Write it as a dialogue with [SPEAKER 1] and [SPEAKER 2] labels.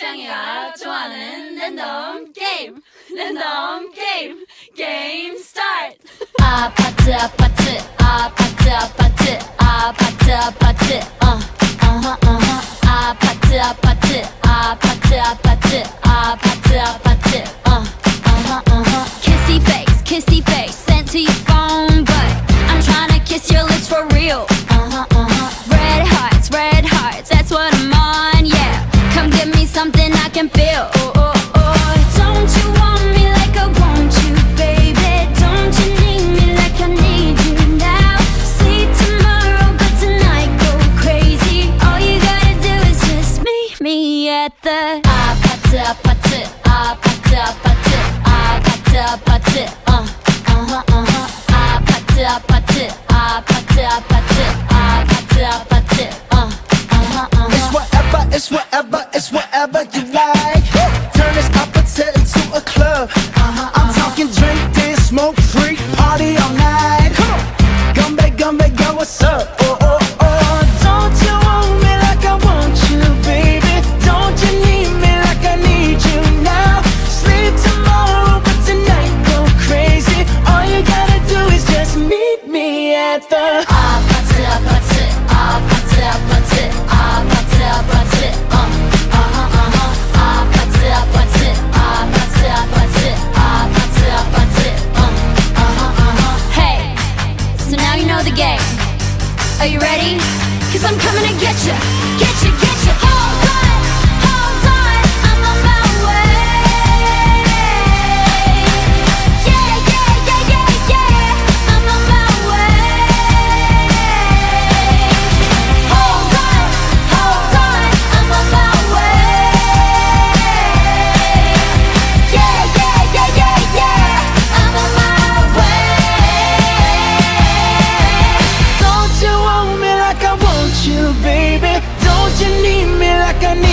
[SPEAKER 1] 짱이가 좋아하는 랜덤 게임 게임 스타트.
[SPEAKER 2] 아파트 아파트 아파트 아파트 아파트 아파트 아파트 아파트 아파트 아파트 아파트 아파트 kissy face sent to your phone, but I'm tryna kiss your lips for real. Red hearts, that's what I'm on, yeah. Come give me something I can feel. Don't you want me like I want you, baby? Don't you need me like I need you now? See tomorrow, but tonight go crazy. All you gotta do is just meet me at the 아파트 아파트 아파트 아파트 아파트 아파트 아파트 아파트 아파트 아파트 아파트
[SPEAKER 3] It's whatever you like. Turn this opposite into a club. I'm talking drink, dance, smoke, freak, party all night. Come back, girl, what's up? Oh. Don't you want me like I want you, baby? Don't you need me like I need you now? Sleep tomorrow, but tonight go crazy. All you gotta do is just meet me at the
[SPEAKER 2] 아파트 아파트 아파트 아파트 아파트 아파트 아파트 아파트 아파트 아파트 아파트 Hey, so now you know the game. Are you ready? 'Cause I'm coming to get you. Hold on, I'm on my way. Yeah, I'm on my way. Hold on, I'm on my way. Yeah, I'm on my way.
[SPEAKER 3] Don't you want me like I want you, baby? Don't you need me like I need